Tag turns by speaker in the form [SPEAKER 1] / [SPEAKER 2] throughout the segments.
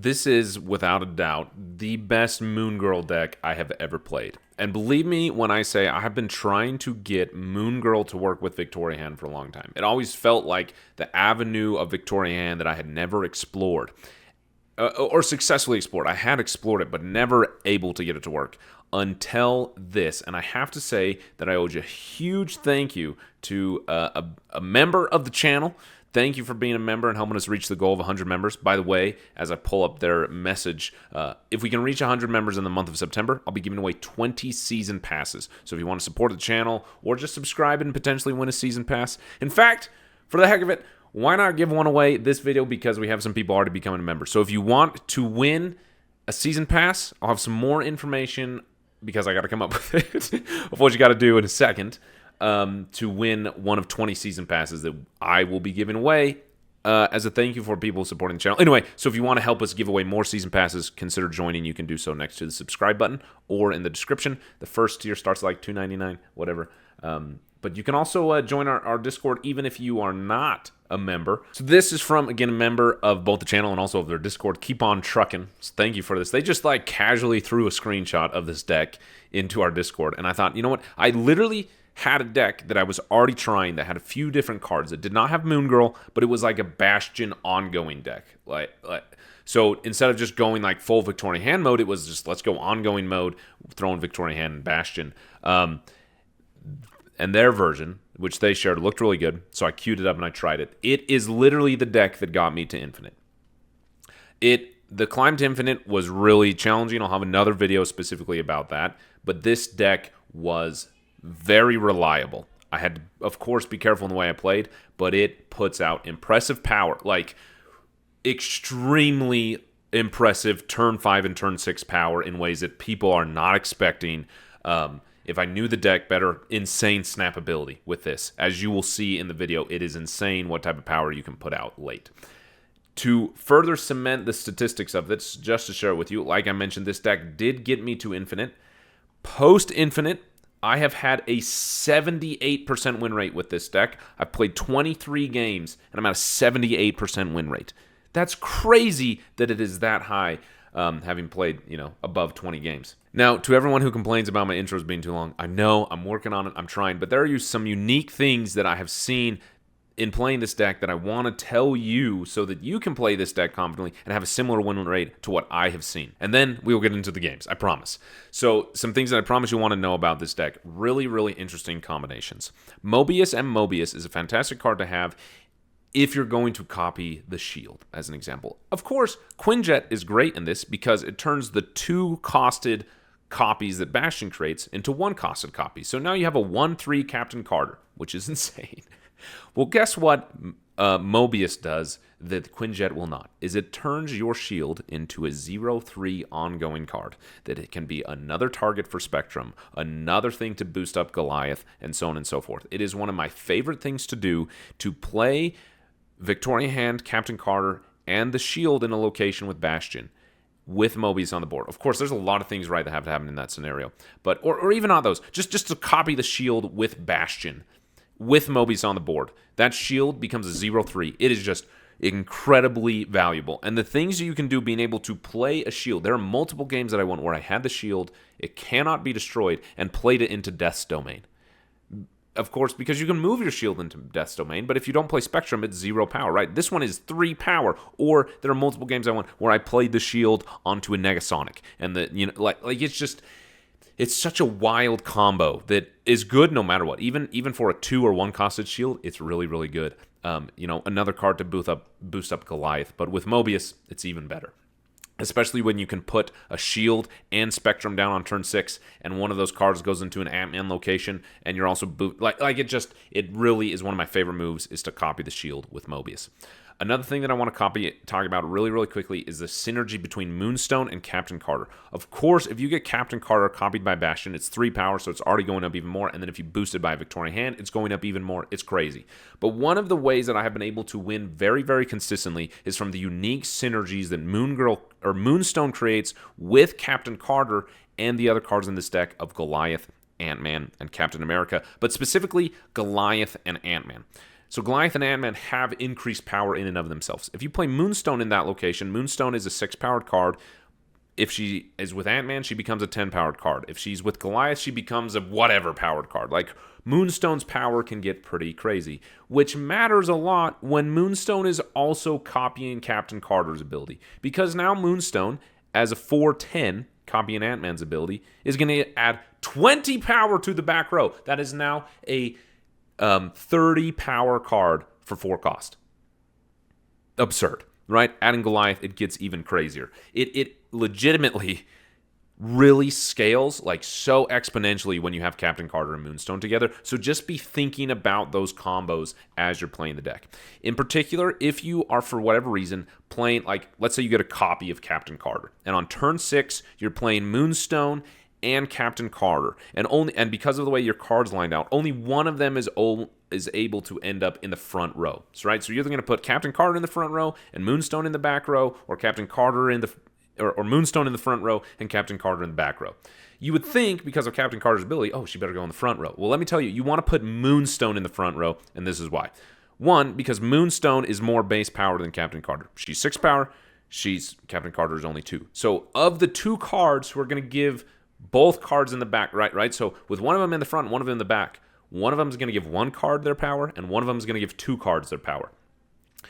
[SPEAKER 1] this is, without a doubt, the best Moon Girl deck I have ever played. And believe me when I say I have been trying to get Moon Girl to work with Victoria Hand for a long time. It always felt like the avenue of Victoria Hand that I had never explored. Or successfully explored. I had explored it, but never able to get it to work until this. And I have to say that I owe you a huge thank you to a member of the channel. Thank you for being a member and helping us reach the goal of 100 members. By the way, as I pull up their message, if we can reach 100 members in the month of September, I'll be giving away 20 season passes. So if you want to support the channel or just subscribe and potentially win a season pass. In fact, for the heck of it, why not give one away this video, because we have some people already becoming a member. So if you want to win a season pass, I'll have some more information, because I got to come up with it, of what you got to do in a second. To win one of 20 season passes that I will be giving away as a thank you for people supporting the channel. Anyway, so if you want to help us give away more season passes, consider joining. You can do so next to the subscribe button or in the description. The first tier starts at like $2.99, whatever. But you can also join our Discord even if you are not a member. So this is from, again, a member of both the channel and also of their Discord. Keep on trucking. So thank you for this. They just like casually threw a screenshot of this deck into our Discord. And I thought, you know what? I literally had a deck that I was already trying that had a few different cards. It did not have Moon Girl, but it was like a Bastion ongoing deck. So instead of just going like full Victorian Hand mode, it was just let's go ongoing mode, throwing Victorian Hand and Bastion. And their version, which they shared, looked really good. So I queued it up and I tried it. It is literally the deck that got me to Infinite. The climb to Infinite was really challenging. I'll have another video specifically about that. But this deck was very reliable. I had to, of course, be careful in the way I played, but it puts out impressive power, like extremely impressive turn 5 and turn 6 power in ways that people are not expecting. If I knew the deck better, insane snap ability with this. As you will see in the video, it is insane what type of power you can put out late. To further cement the statistics of this, just to share it with you, like I mentioned, this deck did get me to Infinite. Post-Infinite, I have had a 78% win rate with this deck. I've played 23 games, and I'm at a 78% win rate. That's crazy that it is that high, having played, above 20 games. Now, to everyone who complains about my intros being too long, I know, I'm working on it, I'm trying, but there are some unique things that I have seen in playing this deck that I want to tell you so that you can play this deck confidently and have a similar win rate to what I have seen. And then we will get into the games, I promise. So some things that I promise you want to know about this deck. Really, really interesting combinations. Mobius M. Mobius is a fantastic card to have if you're going to copy the shield, as an example. Of course, Quinjet is great in this because it turns the 2-costed copies that Bastion creates into 1-costed copies. So now you have a 1/3 Captain Carter, which is insane. Well, guess what Mobius does that Quinjet will not, is it turns your shield into a 0/3 ongoing card, that it can be another target for Spectrum, another thing to boost up Goliath, and so on and so forth. It is one of my favorite things to do, to play Victoria Hand, Captain Carter, and the shield in a location with Bastion, with Mobius on the board. Of course, there's a lot of things that have to happen in that scenario, but or even not those, just to copy the shield with Bastion, with Mobius on the board. That shield becomes a 0/3. It is just incredibly valuable. And the things you can do being able to play a shield, there are multiple games that I won where I had the shield, it cannot be destroyed, and played it into Death's Domain. Of course, because you can move your shield into Death's Domain, but if you don't play Spectrum, it's 0 power, right? This one is 3 power. Or there are multiple games I won where I played the shield onto a Negasonic. And it's such a wild combo that is good no matter what. Even for a 2 or 1-costed shield, it's really, really good. Another card to boost up Goliath. But with Mobius, it's even better. Especially when you can put a shield and Spectrum down on turn 6, and one of those cards goes into an Ant-Man location, and you're also it really is one of my favorite moves, is to copy the shield with Mobius. Another thing that I want to talk about really, really quickly is the synergy between Moonstone and Captain Carter. Of course, if you get Captain Carter copied by Bastion, it's 3 power, so it's already going up even more. And then if you boost it by a Victorian Hand, it's going up even more. It's crazy. But one of the ways that I have been able to win very, very consistently is from the unique synergies that Moonstone creates with Captain Carter and the other cards in this deck of Goliath, Ant-Man, and Captain America, but specifically Goliath and Ant-Man. So Goliath and Ant-Man have increased power in and of themselves. If you play Moonstone in that location, Moonstone is a 6-powered card. If she is with Ant-Man, she becomes a 10-powered card. If she's with Goliath, she becomes a whatever powered card. Like, Moonstone's power can get pretty crazy, which matters a lot when Moonstone is also copying Captain Carter's ability. Because now Moonstone, as a 4/10, copying Ant-Man's ability, is going to add 20 power to the back row. That is now a 30 power card for 4 cost. Absurd, right? Adding Goliath, it gets even crazier. It legitimately really scales like so exponentially when you have Captain Carter and Moonstone together. So just be thinking about those combos as you're playing the deck. In particular, if you are for whatever reason playing, like, let's say you get a copy of Captain Carter, and on turn 6 you're playing Moonstone and Captain Carter, and because of the way your cards lined out, only one of them is able to end up in the front row. So, right, so you're either going to put Captain Carter in the front row and Moonstone in the back row, or Captain Carter in the or Moonstone in the front row and Captain Carter in the back row. You would think, because of Captain Carter's ability, oh, she better go in the front row. Well, let me tell you, you want to put Moonstone in the front row, and this is why. One, because Moonstone is more base power than Captain Carter. She's 6 power. Captain Carter is only 2. So of the 2 cards who are going to give both cards in the back, right? So with one of them in the front, one of them in the back, one of them is going to give 1 card their power, and one of them is going to give 2 cards their power.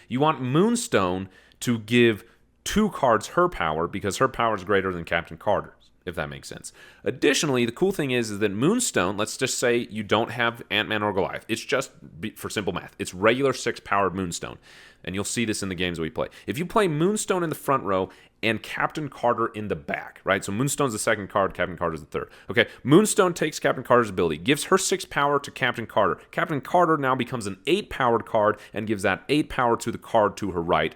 [SPEAKER 1] You want Moonstone to give 2 cards her power because her power is greater than Captain Carter's, if that makes sense. Additionally, the cool thing is that Moonstone, let's just say you don't have Ant-Man or Goliath. It's just, for simple math, it's regular 6-powered Moonstone. And you'll see this in the games we play. If you play Moonstone in the front row and Captain Carter in the back, right? So Moonstone's the 2nd card, Captain Carter's the 3rd. Okay, Moonstone takes Captain Carter's ability, gives her 6 power to Captain Carter. Captain Carter now becomes an 8-powered card and gives that 8 power to the card to her right,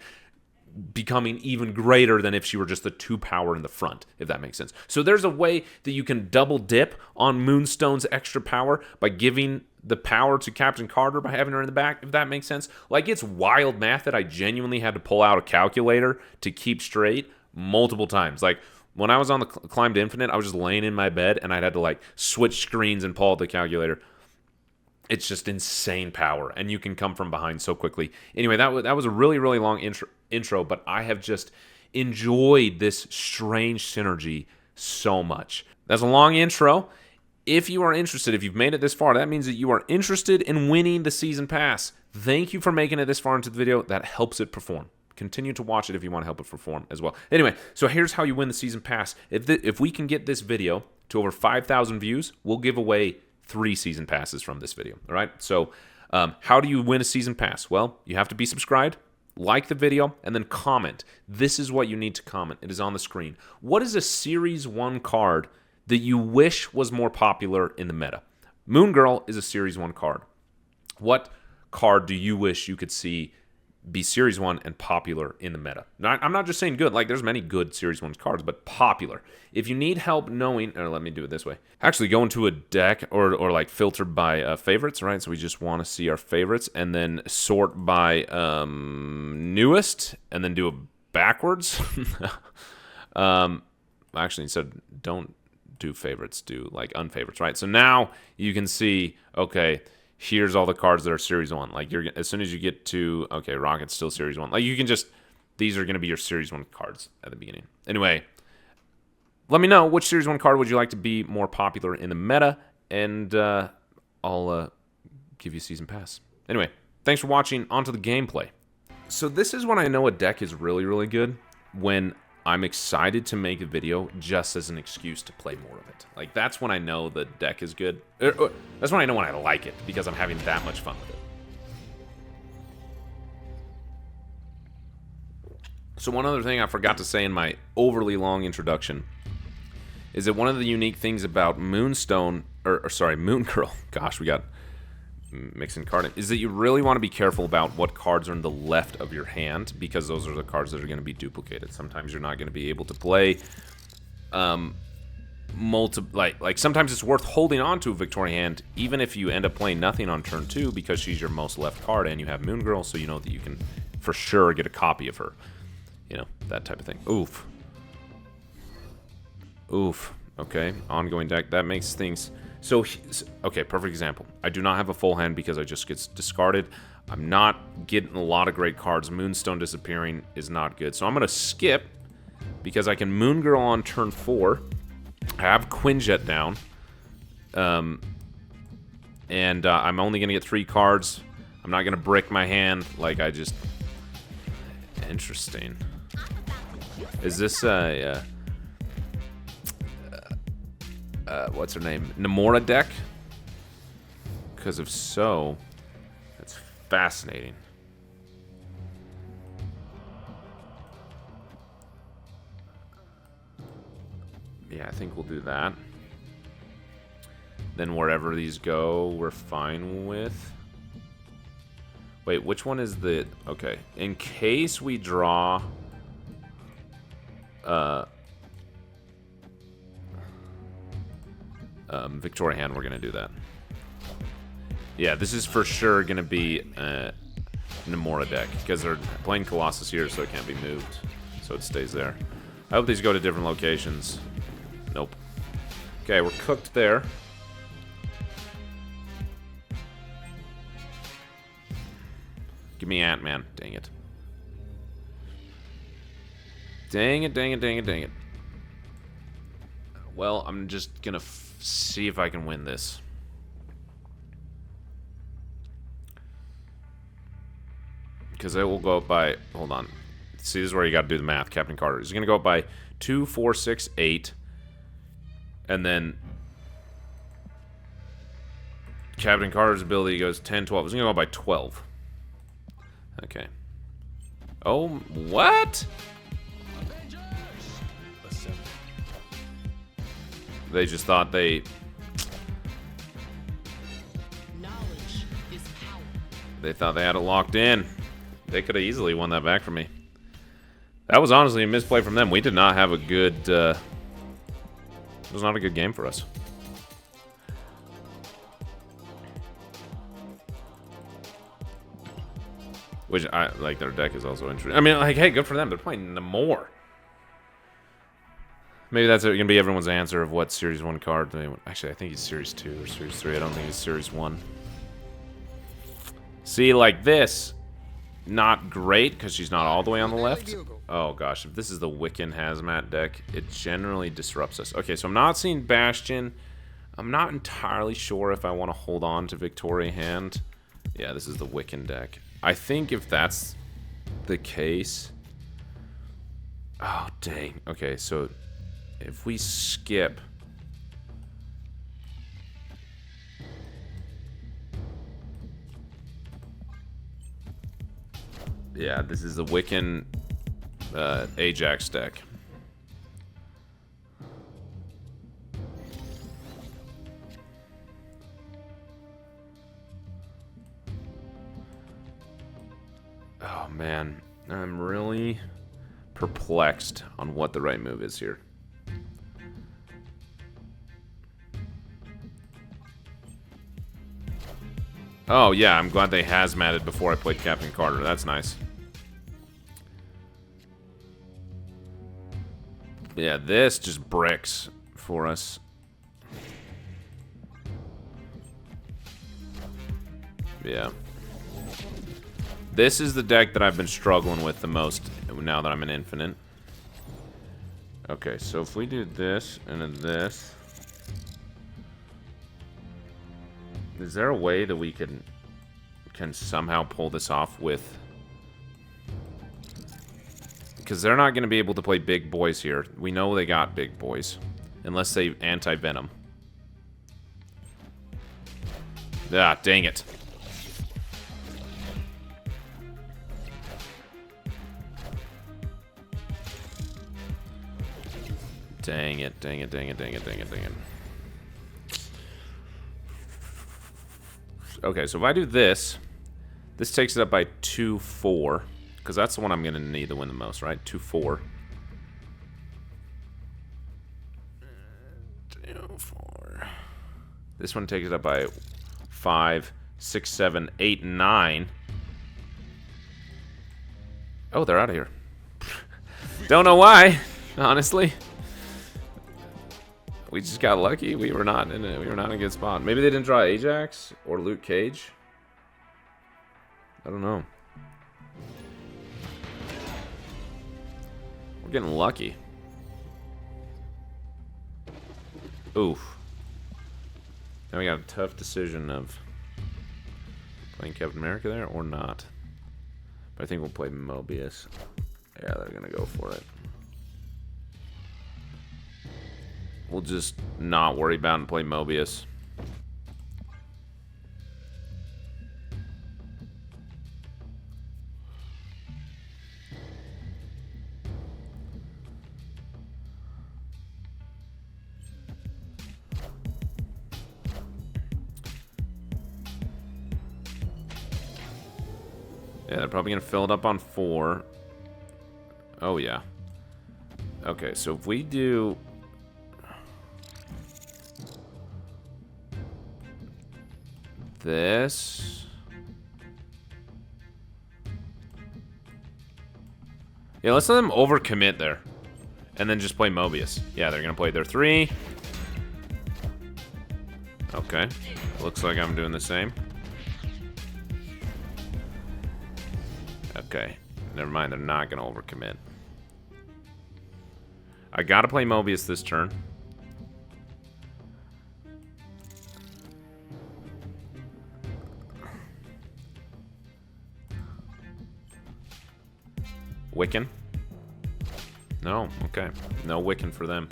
[SPEAKER 1] becoming even greater than if she were just the 2 power in the front, if that makes sense. So there's a way that you can double dip on Moonstone's extra power by giving the power to Captain Carter by having her in the back, if that makes sense. Like, it's wild math that I genuinely had to pull out a calculator to keep straight multiple times. Like, when I was on the Climb to Infinite, I was just laying in my bed and I had to like switch screens and pull out the calculator. It's just insane power, and you can come from behind so quickly. Anyway, that was a really, really long intro, but I have just enjoyed this strange synergy so much. That's a long intro. If you are interested, if you've made it this far, that means that you are interested in winning the Season Pass. Thank you for making it this far into the video. That helps it perform. Continue to watch it if you want to help it perform as well. Anyway, so here's how you win the Season Pass. If we can get this video to over 5,000 views, we'll give away 3 Season Passes from this video. All right, so how do you win a Season Pass? Well, you have to be subscribed, like the video, and then comment. This is what you need to comment. It is on the screen. What is a Series 1 card that you wish was more popular in the meta? Moon Girl is a Series 1 card. What card do you wish you could see be Series 1 and popular in the meta? Now, I'm not just saying good. Like, there's many good Series 1 cards, but popular. If you need help knowing, or let me do it this way. Actually, go into a deck or like filter by favorites, right? So we just want to see our favorites, and then sort by newest, and then do it backwards. Actually, instead, don't do favorites, do like unfavorites, right? So now you can see, okay, here's all the cards that are Series 1. Like, as soon as you get to, okay, Rocket's still Series 1. Like, you can just, these are going to be your Series 1 cards at the beginning. Anyway, let me know which Series 1 card would you like to be more popular in the meta, and I'll give you a Season Pass. Anyway, thanks for watching. On to the gameplay. So this is when I know a deck is really, really good, when I'm excited to make a video just as an excuse to play more of it. Like, that's when I know the deck is good. That's when I know when I like it, because I'm having that much fun with it. So one other thing I forgot to say in my overly long introduction is that one of the unique things about Moonstone, Moon Girl, gosh, we got mixing card, is that you really want to be careful about what cards are in the left of your hand, because those are the cards that are going to be duplicated. Sometimes you're not going to be able to play like sometimes it's worth holding on to a Victoria hand even if you end up playing nothing on turn 2, because she's your most left card and you have Moon Girl, so you know that you can for sure get a copy of her. You know, that type of thing. Oof. Okay, ongoing deck, that makes things. So, okay, perfect example. I do not have a full hand because I just get discarded. I'm not getting a lot of great cards. Moonstone disappearing is not good. So I'm going to skip because I can Moon Girl on turn 4. I have Quinjet down. And I'm only going to get 3 cards. I'm not going to brick my hand like I just... Interesting. Is this a... what's her name? Namora deck? Because if so, that's fascinating. Yeah, I think we'll do that. Then wherever these go, we're fine with. Wait, which one is the... Okay. In case we draw... Victoria Hand, we're going to do that. Yeah, this is for sure going to be Namora deck. Because they're playing Colossus here, so it can't be moved. So it stays there. I hope these go to different locations. Nope. Okay, we're cooked there. Give me Ant-Man. Dang it. Dang it, dang it, dang it, dang it. Well, I'm just gonna see if I can win this. Because it will go up by... Hold on. See, this is where you gotta do the math, Captain Carter. It's gonna go up by 2, 4, 6, 8. And then... Captain Carter's ability goes 10, 12. It's gonna go up by 12. Okay. Oh, what? They just thought they... They thought they had it locked in. They could have easily won that back from me. That was honestly a misplay from them. We did not have a good... it was not a good game for us. Which, I like, their deck is also interesting. I mean, like, hey, good for them. They're playing Namor. Maybe that's going to be everyone's answer of what Series 1 card they want. Actually, I think he's Series 2 or Series 3. I don't think he's Series 1. See, like this, not great because she's not all the way on the left. Oh, gosh. If this is the Wiccan Hazmat deck, it generally disrupts us. Okay, so I'm not seeing Bastion. I'm not entirely sure if I want to hold on to Victoria Hand. Yeah, this is the Wiccan deck. I think if that's the case... Oh, dang. Okay, so... If we skip... Yeah, this is the Wiccan Ajax deck. Oh, man. I'm really perplexed on what the right move is here. Oh, yeah, I'm glad they hazmated before I played Captain Carter. That's nice. Yeah, this just bricks for us. Yeah. This is the deck that I've been struggling with the most now that I'm in Infinite. Okay, so if we do this and then this... Is there a way that we can somehow pull this off with... Because they're not going to be able to play big boys here. We know they got big boys. Unless they anti-venom. Ah, dang it. Dang it, dang it, dang it, dang it, dang it, dang it. Okay, so if I do this, this takes it up by 2, 4. Because that's the one I'm going to need to win the most, right? 2, 4. 2, 4. This one takes it up by 5, 6, 7, 8, 9. Oh, they're out of here. Don't know why, honestly. We just got lucky. We were not in a good spot. Maybe they didn't draw Ajax or Luke Cage. I don't know. We're getting lucky. Oof. Now we got a tough decision of playing Captain America there or not. But I think we'll play Mobius. Yeah, they're gonna go for it. We'll just not worry about and play Mobius. Yeah, they're probably going to fill it up on 4. Oh, yeah. Okay, so if we do... this... yeah, let's let them overcommit there. And then just play Mobius. Yeah, they're going to play their 3. Okay. Looks like I'm doing the same. Okay, never mind, they're not going to overcommit. I got to play Mobius this turn. Wiccan? No, okay. No Wiccan for them.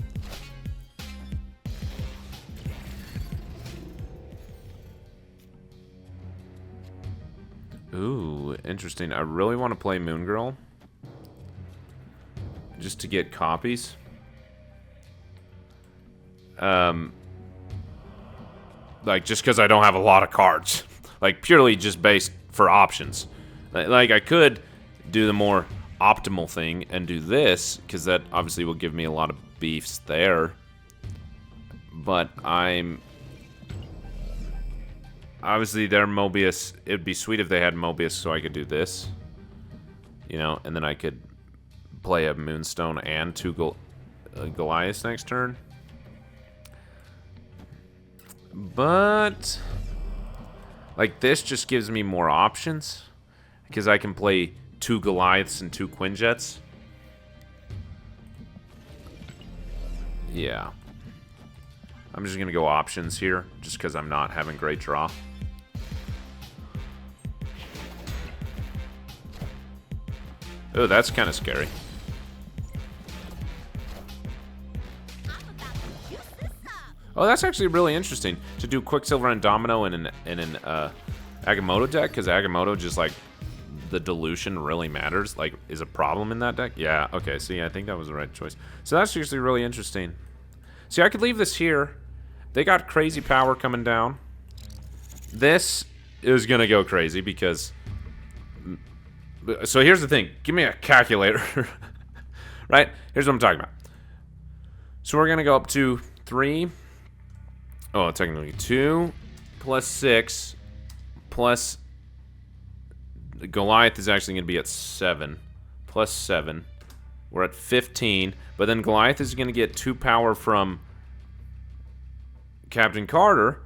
[SPEAKER 1] Ooh, interesting. I really want to play Moon Girl. Just to get copies. Like, just because I don't have a lot of cards. Like, purely just based for options. Like, I could do the more optimal thing and do this, because that obviously will give me a lot of beefs there. But I'm... obviously, their Mobius... it'd be sweet if they had Mobius so I could do this. You know, and then I could play a Moonstone and 2 Goliaths next turn. But... like, this just gives me more options. Because I can play 2 Goliaths and 2 Quinjets. Yeah. I'm just going to go options here. Just because I'm not having great draw. Oh, that's kind of scary. Oh, that's actually really interesting to do Quicksilver and Domino in an Agamotto deck, because Agamotto just like the dilution really matters. Like, is a problem in that deck? Yeah. Okay. See, I think that was the right choice. So that's actually really interesting. See, I could leave this here. They got crazy power coming down. This is gonna go crazy because. So here's the thing. Give me a calculator. Right? Here's what I'm talking about. So we're gonna go up to 3. Oh, technically 2 plus 6 plus Goliath is actually going to be at 7 plus 7. We're at 15, but then Goliath is going to get 2 power from Captain Carter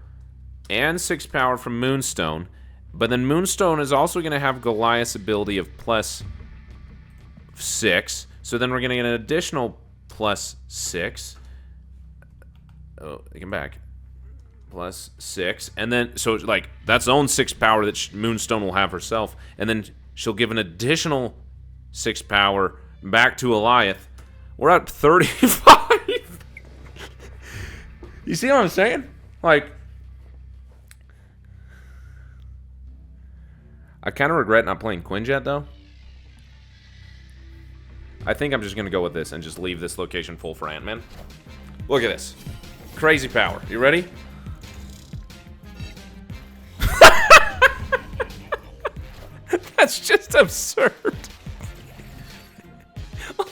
[SPEAKER 1] and 6 power from Moonstone. But then Moonstone is also going to have Goliath's ability of plus 6. So then we're going to get an additional plus 6. Oh, come back. Plus 6, and then so like that's own 6 power that Moonstone will have herself, and then she'll give an additional 6 power back to Goliath. We're at 35. You see what I'm saying? Like, I kind of regret not playing Quinjet though. I think I'm just gonna go with this and just leave this location full for Ant-Man. Look at this, crazy power. You ready? That's just absurd.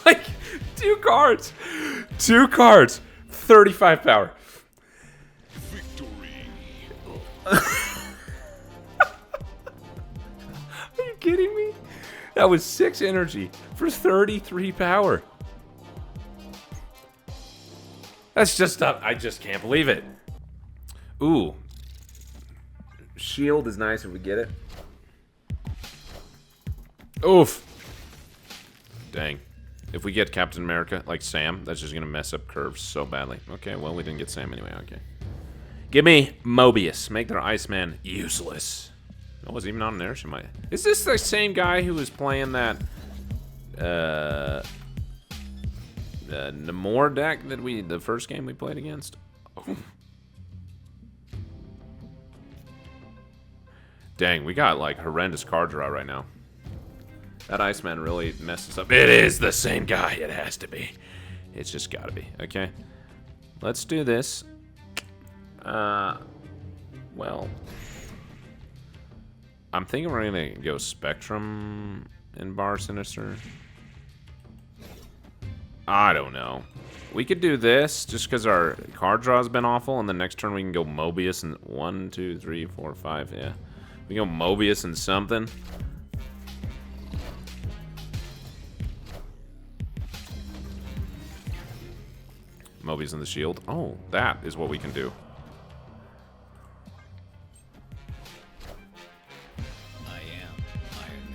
[SPEAKER 1] Like, 2 cards. 2 cards. 35 power. Victory. Are you kidding me? That was 6 energy for 33 power. That's just up. I just can't believe it. Ooh. Shield is nice if we get it. Oof. Dang. If we get Captain America, like Sam, that's just going to mess up curves so badly. Okay, well, we didn't get Sam anyway. Okay. Give me Mobius. Make their Iceman useless. Oh, was even on there? She might. Is this the same guy who was playing that Namor deck that the first game we played against? Oh. Dang, we got like horrendous card draw right now. That Iceman really messes up. It is the same guy. It has to be. It's just gotta be. Okay. Let's do this. Well, I'm thinking we're gonna go Spectrum in Bar Sinister. I don't know. We could do this just because our card draw has been awful, and the next turn we can go Mobius and 1, 2, 3, 4, 5. Yeah, we go Mobius and something. Mobius and the shield. Oh, that is what we can do.
[SPEAKER 2] I am Iron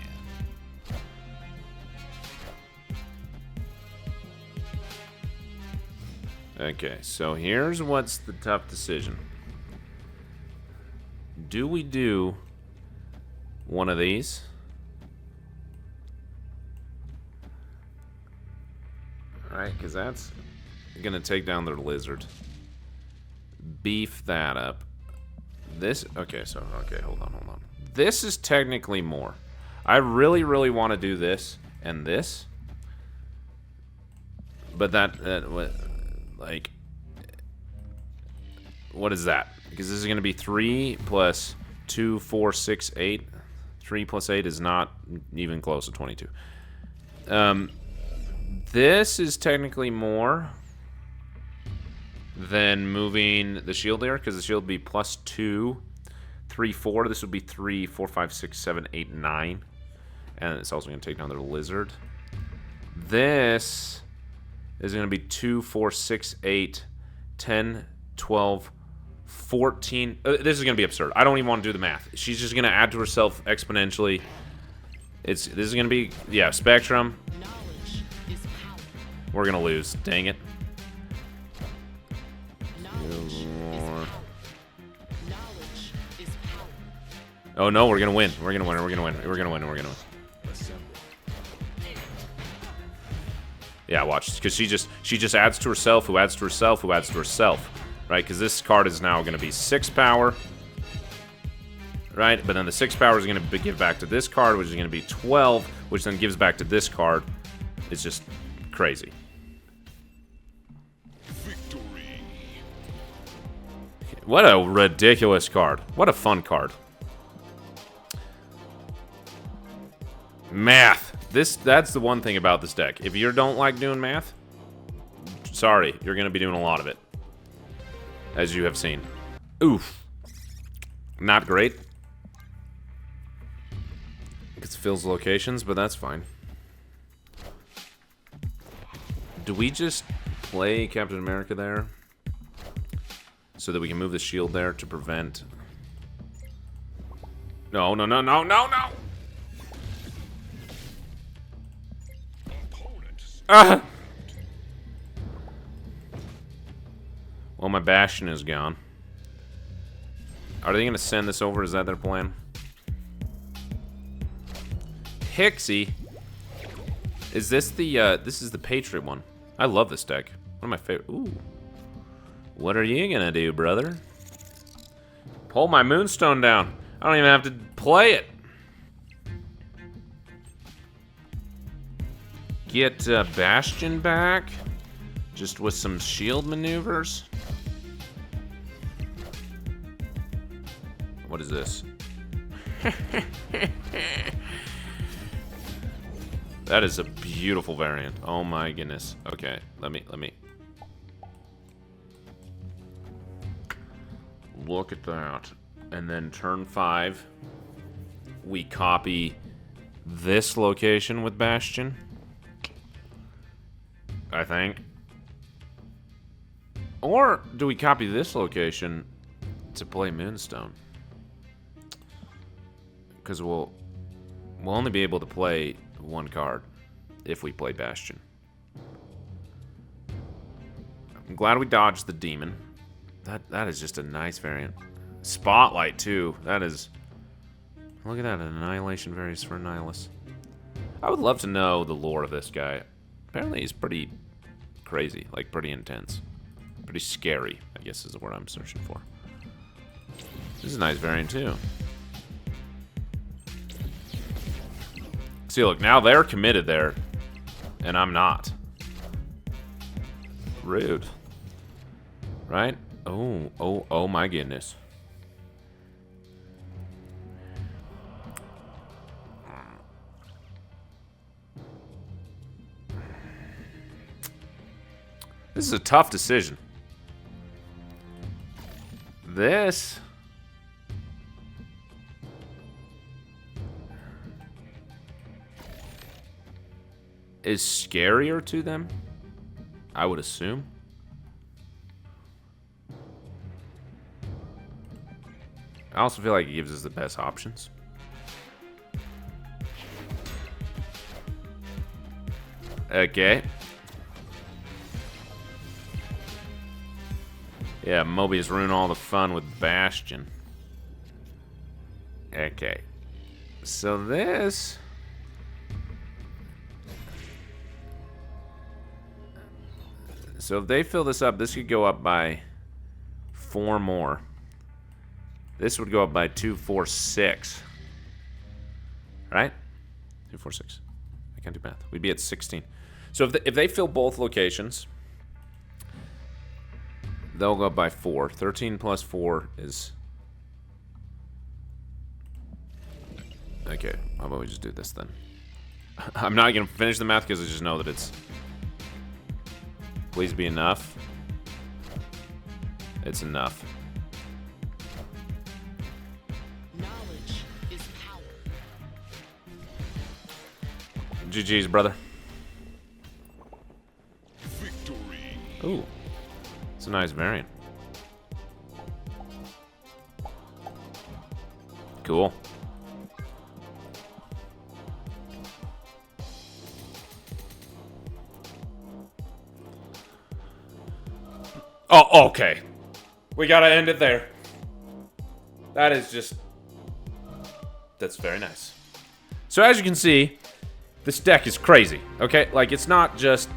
[SPEAKER 2] Man.
[SPEAKER 1] Okay, so here's what's the tough decision. Do we do one of these? Alright, because that's gonna take down their lizard. Beef that up. This, okay, hold on. This is technically more. I really, really want to do this and this. But like, what is that? Because this is gonna be 3 plus 2, 4, 6, 8. 3 plus 8 is not even close to 22. This is technically more than moving the shield there, because the shield would be plus 2, 3, 4. This would be 3, 4, 5, 6, 7, 8, 9. And it's also going to take down their lizard. This is going to be 2, 4, 6, 8, 10, 12, 14. This is going to be absurd. I don't even want to do the math. She's just going to add to herself exponentially. This is going to be, yeah, Spectrum. We're going to lose. Dang it. Oh no, we're gonna win. We're gonna win. We're gonna win. We're gonna win. We're gonna win. Yeah, watch, because she just adds to herself, who adds to herself, who adds to herself, right? Because this card is now gonna be 6 power, right? But then the 6 power is gonna give back to this card, which is gonna be 12, which then gives back to this card. It's just crazy. What a ridiculous card. What a fun card. Math. That's the one thing about this deck. If you don't like doing math, sorry, you're going to be doing a lot of it. As you have seen. Oof. Not great. It fills locations, but that's fine. Do we just play Captain America there? So that we can move the shield there to prevent... No. Ah! Well, my Bastion is gone. Are they going to send this over? Is that their plan? Pixie? Is this the, this is the Patriot one. I love this deck. One of my favorite. Ooh. What are you gonna do, brother? Pull my Moonstone down. I don't even have to play it. Get Bastion back. Just with some shield maneuvers. What is this? That is a beautiful variant. Oh my goodness. Okay, let me. Look at that. And then turn 5, we copy this location with Bastion, I think. Or do we copy this location to play Moonstone? Because we'll we'll only be able to play one card if we play Bastion. I'm glad we dodged the Demon. That is just a nice variant. Spotlight, too. That is... Look at that, an Annihilation varies for Annihilus. I would love to know the lore of this guy. Apparently he's pretty crazy, like pretty intense. Pretty scary, I guess is the word I'm searching for. This is a nice variant, too. See, look, now they're committed there, and I'm not. Rude. Right? Oh my goodness. This is a tough decision. This... is scarier to them, I would assume. I also feel like it gives us the best options. Okay. Yeah, Mobius ruined all the fun with Bastion. Okay. So this... So if they fill this up, this could go up by 4 more. This would go up by 2, 4, 6. Right? 2, 4, 6. I can't do math. We'd be at 16. So if they fill both locations, they'll go up by 4. 13 plus 4 is... Okay, how about we just do this then? I'm not going to finish the math because I just know that it's... Please be enough. It's enough.
[SPEAKER 3] Knowledge is power.
[SPEAKER 1] GG's, brother.
[SPEAKER 4] Victory.
[SPEAKER 1] Ooh. It's a nice variant. Cool. Oh, okay. We gotta end it there. That is just... That's very nice. So as you can see, this deck is crazy, okay? Like, it's not just...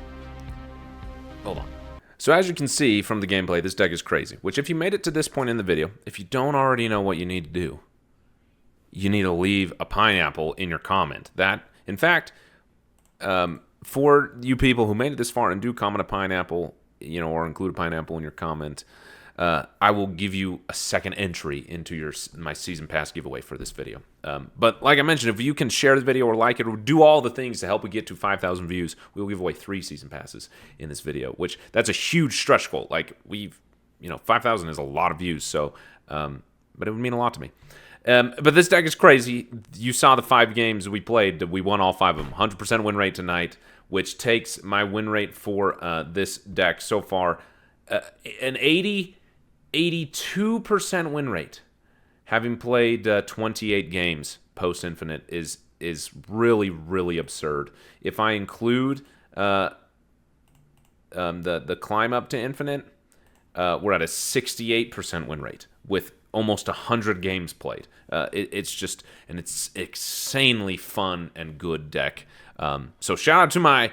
[SPEAKER 1] Hold on. So as you can see from the gameplay, this deck is crazy. Which, if you made it to this point in the video, if you don't already know what you need to do, you need to leave a pineapple in your comment. That, in fact, for you people who made it this far and do comment a pineapple, you know, or include a pineapple in your comment, I will give you a second entry into my season pass giveaway for this video. But like I mentioned, if you can share the video or like it or do all the things to help it get to 5,000 views, we'll give away 3 season passes in this video, which that's a huge stretch goal. Like, 5,000 is a lot of views, so, but it would mean a lot to me. But this deck is crazy. You saw the 5 games we played. We won all 5 of them. 100% win rate tonight, which takes my win rate for this deck so far an 82% win rate. Having played 28 games post-Infinite is really, really absurd. If I include the climb up to Infinite, we're at a 68% win rate with almost 100 games played. It's insanely fun and good deck. So shout out to my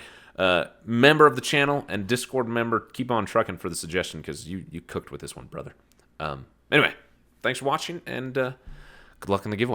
[SPEAKER 1] member of the channel and Discord member. Keep on trucking for the suggestion because you cooked with this one, brother. Anyway, thanks for watching and good luck in the giveaway.